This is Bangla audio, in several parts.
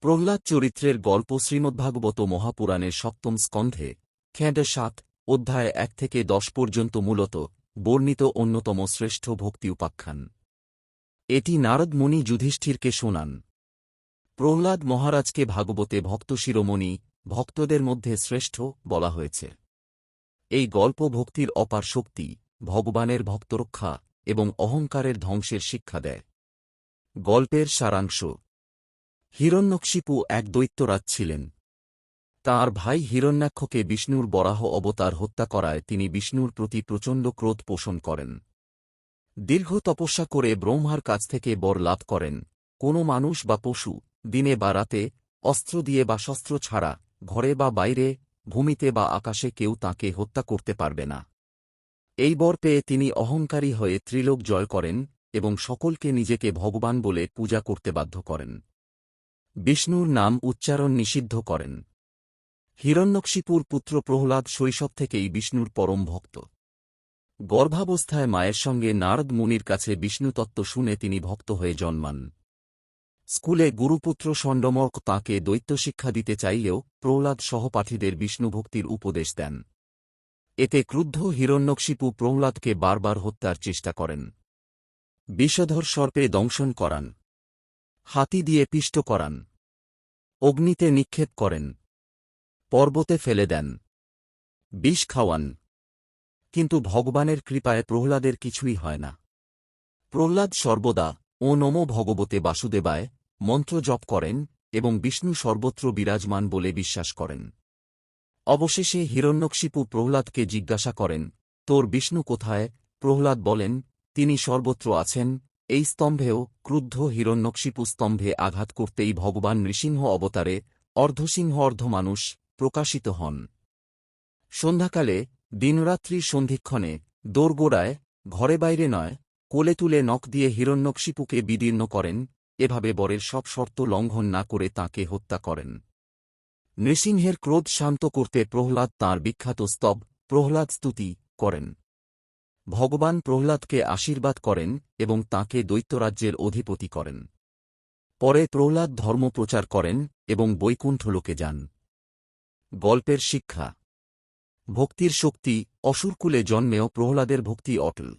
প্রহ্লাদ চরিত্রের গল্প শ্রীমদ্ভাগবত মহাপুরাণের সপ্তম স্কন্ধে খেঁড ৭ অধ্যায় ১ থেকে ১০ পর্যন্ত মূলত বর্ণিত অন্যতম শ্রেষ্ঠ ভক্তি উপাখ্যান। এটি নারদ মুনি যুধিষ্ঠিরকে শোনান। প্রহ্লাদ মহারাজকে ভাগবতে ভক্ত শিরোমণি, ভক্তদের মধ্যে শ্রেষ্ঠ বলা হয়েছে। এই গল্প ভক্তির অপার শক্তি, ভগবানের ভক্তরক্ষা এবং অহংকারের ধ্বংসের শিক্ষা দেয়। গল্পের সারাংশ: হিরণ্যকশিপু এক দৈত্যরাজ ছিলেন। তাঁর ভাই হিরণ্যাক্ষকে বিষ্ণুর বরাহ অবতার হত্যা করায় তিনি বিষ্ণুর প্রতি প্রচণ্ড ক্রোধ পোষণ করেন। দীর্ঘ তপস্যা করে ব্রহ্মার কাছ থেকে বর লাভ করেন, কোনো মানুষ বা পশু, দিনে বা রাতে, অস্ত্র দিয়ে বা শস্ত্র ছাড়া, ঘরে বা বাইরে, ভূমিতে বা আকাশে কেউ তাঁকে হত্যা করতে পারবে না। এই বর পেয়ে তিনি অহংকারী হয়ে ত্রিলোক জয় করেন এবং সকলকে নিজেকে ভগবান বলে পূজা করতে বাধ্য করেন। বিষ্ণুর নাম উচ্চারণ নিষিদ্ধ করেন। হিরণ্যকশিপুর পুত্র প্রহ্লাদ শৈশব থেকেই বিষ্ণুর পরম ভক্ত। গর্ভাবস্থায় মায়ের সঙ্গে নারদ মুনির কাছে বিষ্ণুতত্ত্ব শুনে তিনি ভক্ত হয়ে জন্মান। স্কুলে গুরুপুত্র ষণ্ডমর্ক তাঁকে দৈত্য শিক্ষা দিতে চাইলেও প্রহ্লাদ সহপাঠীদের বিষ্ণুভক্তির উপদেশ দেন। এতে ক্রুদ্ধ হিরণ্যকশিপু প্রহ্লাদকে বারবার হত্যার চেষ্টা করেন। বিষধর সর্পে দংশন করান, হাতি দিয়ে পিষ্ট করান, অগ্নিতে নিক্ষেপ করেন, পর্বতে ফেলে দেন, বিষ খাওয়ান। কিন্তু ভগবানের কৃপায় প্রহ্লাদের কিছুই হয় না। প্রহ্লাদ সর্বদা ও নমো ভগবতে বাসুদেবায় মন্ত্র জপ করেন এবং বিষ্ণু সর্বত্র বিরাজমান বলে বিশ্বাস করেন। অবশেষে হিরণ্যকশিপু প্রহ্লাদকে জিজ্ঞাসা করেন, তোর বিষ্ণু কোথায়? প্রহ্লাদ বলেন, তিনি সর্বত্র আছেন। এই স্তম্ভেও ক্রুদ্ধ হিরণ্যকশিপু স্তম্ভে আঘাত করতেই ভগবান নৃসিংহ অবতারে অর্ধসিংহ অর্ধমানুষ প্রকাশিত হন। সন্ধ্যাকালে, দিনরাত্রির সন্ধিক্ষণে, দোরগোড়ায়, ঘরে বাইরে নয়, কোলে তুলে নখ দিয়ে হিরণ্যকশিপুকে বিদীর্ণ করেন। এভাবে বরের সব শর্ত লঙ্ঘন না করে তাঁকে হত্যা করেন। নৃসিংহের ক্রোধ শান্ত করতে প্রহ্লাদ তাঁর বিখ্যাত স্তব প্রহ্লাদ স্তুতি করেন। ভগবান প্রহ্লাদকে আশীর্বাদ করেন এবং তাঁকে দৈত্যরাজ্যের অধিপতি করেন। পরে প্রহ্লাদ ধর্ম প্রচার করেন এবং বৈকুণ্ঠলোকে যান। গল্পের শিক্ষা: ভক্তির শক্তি। অসুরকুলে জন্মেও প্রহ্লাদের ভক্তি অটল।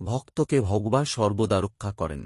ভক্তকে ভগবান সর্বদা রক্ষা করেন।